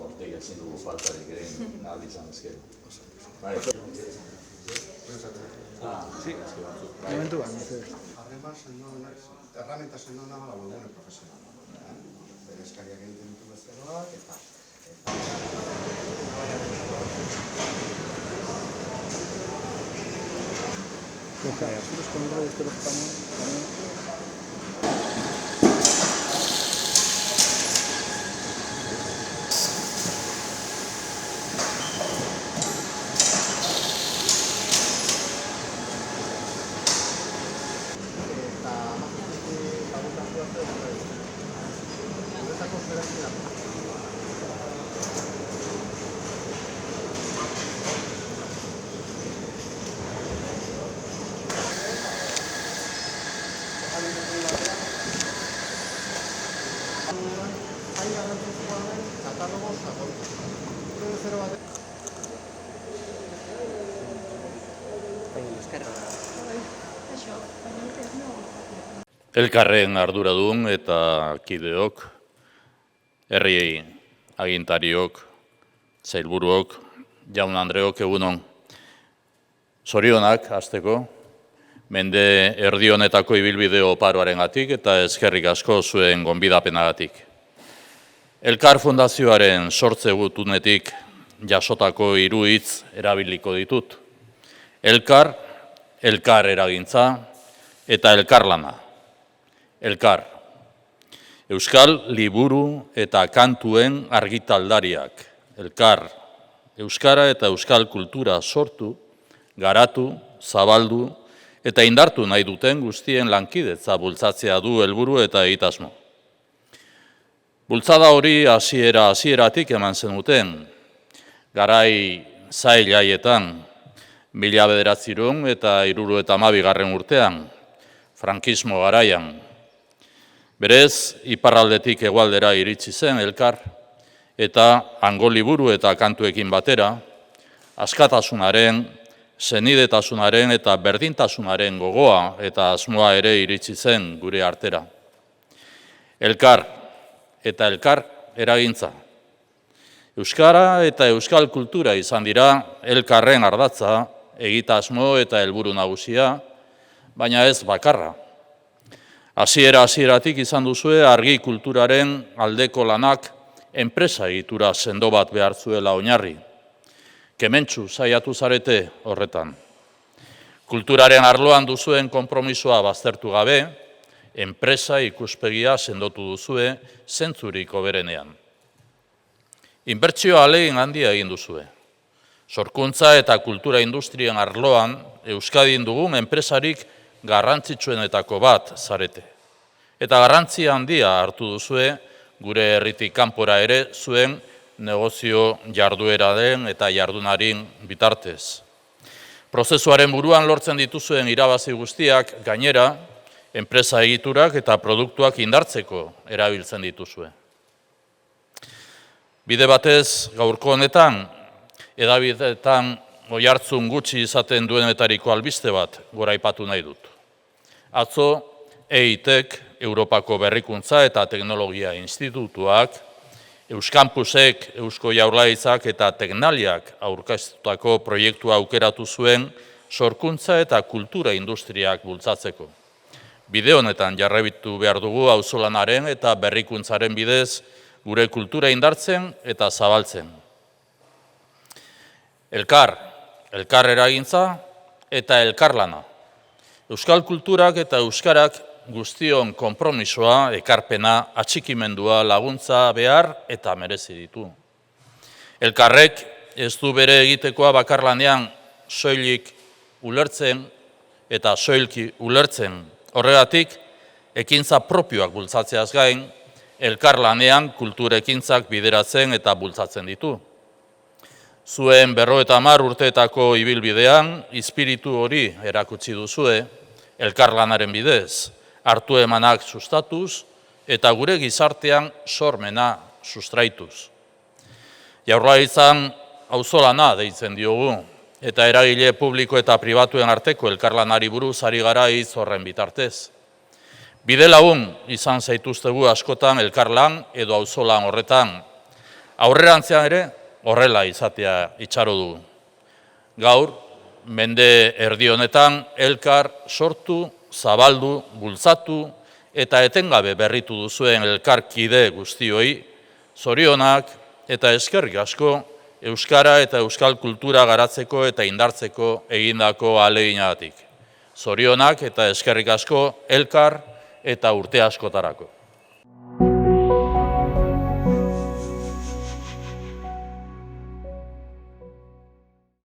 Hortik ezin dugu faltarik egin ahal izan ezkero. Herramienta sendoa la webgune profesional. Bereskariak egiten ditu bezaloak eta Elkarren arduradun eta kideok, herri agintariok, sailburuok, jaun Andreok egunon. Zorionak, hasteko, mende erdi honetako ibilbide oparoarengatik eta eskerrik asko zuen gonbidapenagatik. Elkar Fundazioaren sortze gutunetik jasotako 3 hitz erabiliko ditut. Elkar, elkar eragintza eta elkarlana. Elkar. Euskal liburu eta kantuen argitaldariak. Elkar. Euskara eta euskal kultura sortu, garatu, zabaldu eta indartu nahi duten guztien lankidetza bultzatzea du helburu eta egitasmo. Bultzada hori hasieratik eman zenuten, garai zail haietan, 1900 eta 1972 urtean, frankismo garaian. Berez, iparraldetik hegoaldera iritsi zen elkar, eta hango liburu eta kantuekin batera, askatasunaren, senidetasunaren eta berdintasunaren gogoa eta asmoa ere iritsi zen gure artera. Elkar eta elkar eragintza. Euskara eta euskal kultura izan dira elkarren ardatza, egitasmo eta helburu nagusia, baina ez bakarra. Hasieratik izan duzue argi kulturaren aldeko lanak enpresa egitura sendo bat behar zuela oinarri. Kementsu saiatu zarete horretan. Kulturaren arloan duzuen konpromisoa baztertu gabe, enpresa ikuspegia sendotu duzue zentzurik hoberenean. Inbertsio ahalegin handia egin duzue. Sorkuntza eta kultura industrien arloan Euskadin dugun enpresarik garrantzitsuenetako bat zarete. Eta garrantzia handia hartu duzue gure herritik kanpora ere zuen negozio jarduera den eta jardunarin bitartez. Prozesuaren buruan lortzen dituzuen irabazi guztiak gainera enpresa egiturak eta produktuak indartzeko erabiltzen dituzue. Bide batez gaurko honetan, hedabideetan oihartzun gutxi izaten duenetariko albiste bat goraipatu nahi dut. Atzo, EITek, Europako Berrikuntza eta Teknologia Institutuak, Euskampusek, Eusko Jaurlaritzak eta Teknaliak aurkeztutako proiektua aukeratu zuen sorkuntza eta kultura industriak bultzatzeko. Bide honetan jarraitu behar dugu auzolanaren eta berrikuntzaren bidez gure kultura indartzen eta zabaltzen. Elkar eragintza eta elkarlana. Euskal kulturak eta euskarak guztion konpromisoa, ekarpena, atxikimendua, laguntza behar eta merezi ditu. Elkarrek ez du bere egitekoa bakarlanean soilik ulertzen eta soilki ulertzen. Horregatik, ekintza propioak bultzatzeaz gain, elkarlanean kulturekintzak bideratzen eta bultzatzen ditu. Zuen 50 urteetako ibilbidean, espiritu hori erakutsi duzue, elkarlanaren bidez, hartu emanak sustatuz, eta gure gizartean sormena sustraituz. Jaurlaritzan auzolana deitzen diogu, eta eragile publiko eta pribatuen arteko elkarlanari buruz ari gara hitz horren bitartez. Bide lagun izan zaituztegu askotan elkarlan edo auzolan horretan. Aurrerantzean ere horrela izatea itxaro dugu. Gaur, mende erdi honetan elkar sortu, zabaldu, bultzatu eta etengabe berritu duzuen elkarkide guztioi, zorionak eta eskerrik asko euskara eta euskal kultura garatzeko eta indartzeko egindako ahaleginagatik. Zorionak eta eskerrik asko elkar eta urte askotarako.